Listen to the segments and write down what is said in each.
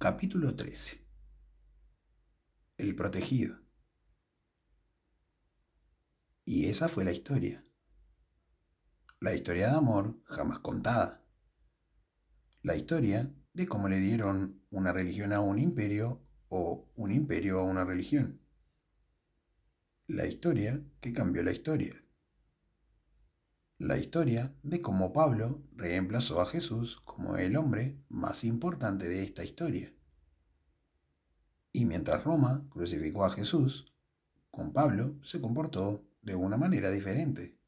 Capítulo 13. El protegido. Y esa fue la historia. La historia de amor jamás contada. La historia de cómo le dieron una religión a un imperio o un imperio a una religión. La historia que cambió la historia. La historia de cómo Pablo reemplazó a Jesús como el hombre más importante de esta historia. Y mientras Roma crucificó a Jesús, con Pablo se comportó de una manera diferente,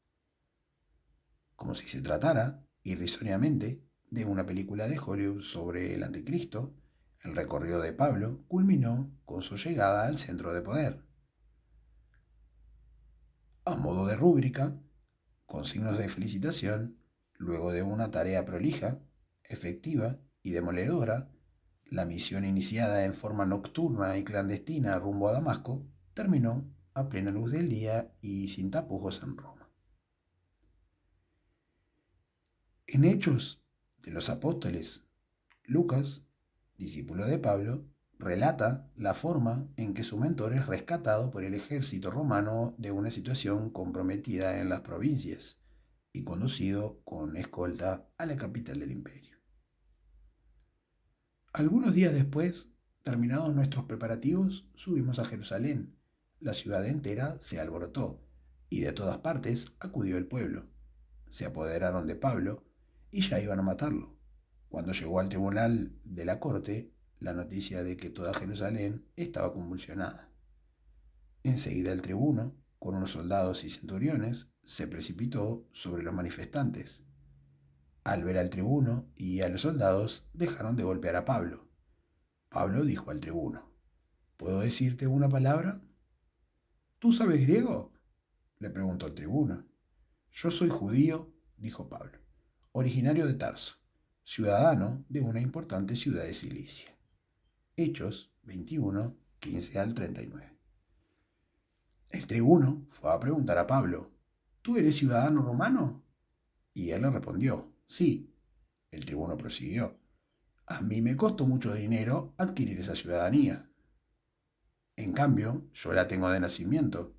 como si se tratara, irrisoriamente, de una película de Hollywood sobre el anticristo. El recorrido de Pablo culminó con su llegada al centro de poder. A modo de rúbrica, con signos de felicitación, luego de una tarea prolija, efectiva y demoledora, la misión iniciada en forma nocturna y clandestina rumbo a Damasco terminó a plena luz del día y sin tapujos en Roma. En Hechos de los Apóstoles, Lucas, discípulo de Pablo, relata la forma en que su mentor es rescatado por el ejército romano de una situación comprometida en las provincias y conducido con escolta a la capital del imperio. Algunos días después, terminados nuestros preparativos, subimos a Jerusalén. La ciudad entera se alborotó y de todas partes acudió el pueblo. Se apoderaron de Pablo y ya iban a matarlo, cuando llegó al tribunal de la corte la noticia de que toda Jerusalén estaba convulsionada. Enseguida el tribuno, con unos soldados y centuriones, se precipitó sobre los manifestantes. Al ver al tribuno y a los soldados, dejaron de golpear a Pablo. Pablo dijo al tribuno: ¿Puedo decirte una palabra? ¿Tú sabes griego?, le preguntó el tribuno. Yo soy judío, dijo Pablo, originario de Tarso, ciudadano de una importante ciudad de Cilicia. Hechos 21, 15 al 39. El tribuno fue a preguntar a Pablo: ¿Tú eres ciudadano romano? Y él le respondió: Sí. El tribuno prosiguió: A mí me costó mucho dinero adquirir esa ciudadanía. En cambio, yo la tengo de nacimiento,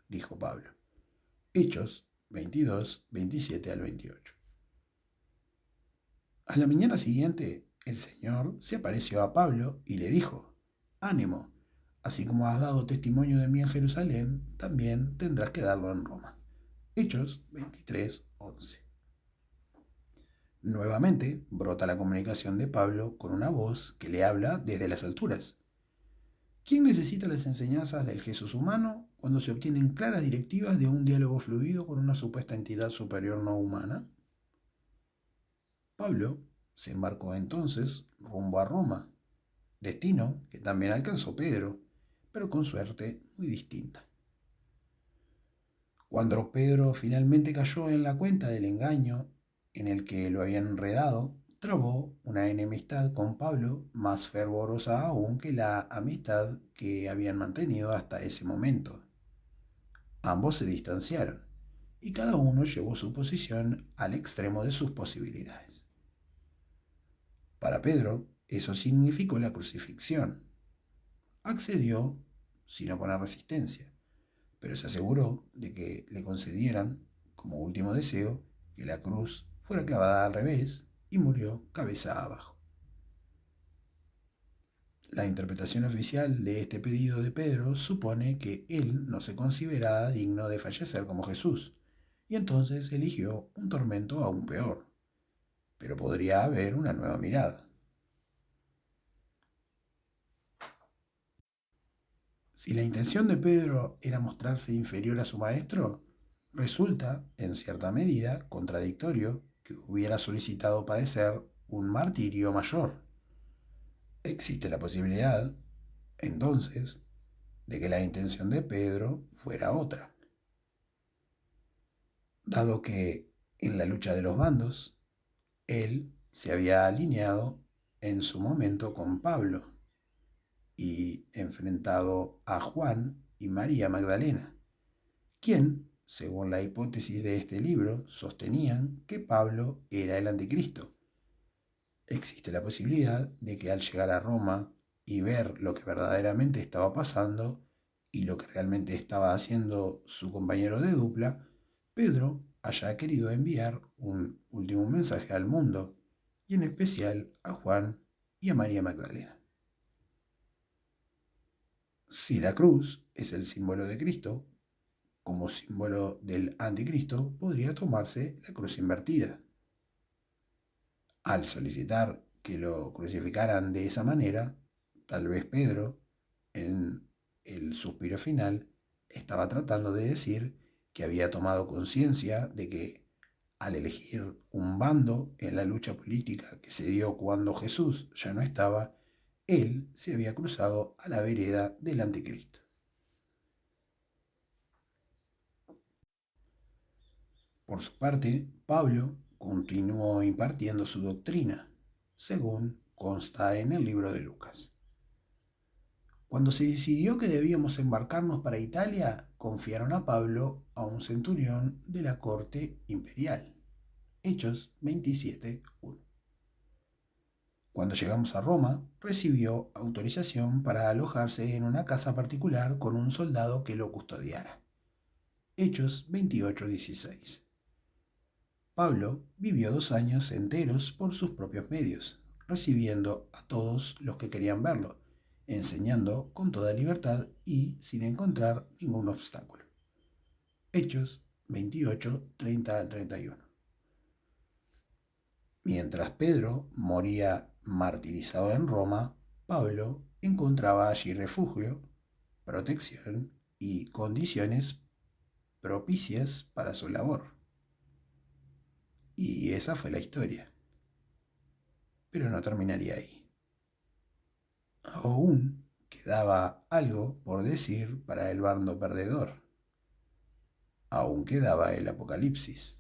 dijo Pablo. Hechos 22, 27 al 28. A la mañana siguiente, el Señor se apareció a Pablo y le dijo: Ánimo, así como has dado testimonio de mí en Jerusalén, también tendrás que darlo en Roma. Hechos 23, 11. Nuevamente brota la comunicación de Pablo con una voz que le habla desde las alturas. ¿Quién necesita las enseñanzas del Jesús humano cuando se obtienen claras directivas de un diálogo fluido con una supuesta entidad superior no humana? Pablo se embarcó entonces rumbo a Roma, destino que también alcanzó Pedro, pero con suerte muy distinta. Cuando Pedro finalmente cayó en la cuenta del engaño en el que lo habían enredado, trabó una enemistad con Pablo más fervorosa aún que la amistad que habían mantenido hasta ese momento. Ambos se distanciaron, y cada uno llevó su posición al extremo de sus posibilidades. Para Pedro, eso significó la crucifixión. Accedió sin oponer resistencia, pero se aseguró de que le concedieran, como último deseo, que la cruz fuera clavada al revés y murió cabeza abajo. La interpretación oficial de este pedido de Pedro supone que él no se consideraba digno de fallecer como Jesús, y entonces eligió un tormento aún peor. Pero podría haber una nueva mirada. Si la intención de Pedro era mostrarse inferior a su maestro, resulta, en cierta medida, contradictorio que hubiera solicitado padecer un martirio mayor. Existe la posibilidad, entonces, de que la intención de Pedro fuera otra, dado que, en la lucha de los bandos, él se había alineado en su momento con Pablo y enfrentado a Juan y María Magdalena, quien, según la hipótesis de este libro, sostenían que Pablo era el anticristo. existe la posibilidad de que al llegar a Roma y ver lo que verdaderamente estaba pasando y lo que realmente estaba haciendo su compañero de dupla, Pedro haya querido enviar un último mensaje al mundo, y en especial a Juan y a María Magdalena. Si la cruz es el símbolo de Cristo, como símbolo del anticristo podría tomarse la cruz invertida. Al solicitar que lo crucificaran de esa manera, tal vez Pedro, en el suspiro final, estaba tratando de decir que había tomado conciencia de que al elegir un bando en la lucha política que se dio cuando Jesús ya no estaba, él se había cruzado a la vereda del anticristo. Por su parte, Pablo continuó impartiendo su doctrina, según consta en el libro de Lucas. Cuando se decidió que debíamos embarcarnos para Italia, confiaron a Pablo a un centurión de la corte imperial. Hechos 27:1. Cuando llegamos a Roma, recibió autorización para alojarse en una casa particular con un soldado que lo custodiara. Hechos 28:16. Pablo vivió 2 años enteros por sus propios medios, recibiendo a todos los que querían verlo, enseñando con toda libertad y sin encontrar ningún obstáculo. Hechos 28:30-31. Mientras Pedro moría martirizado en Roma, Pablo encontraba allí refugio, protección y condiciones propicias para su labor. Y esa fue la historia. Pero no terminaría ahí. Aún quedaba algo por decir para el bando perdedor. Aún quedaba el Apocalipsis.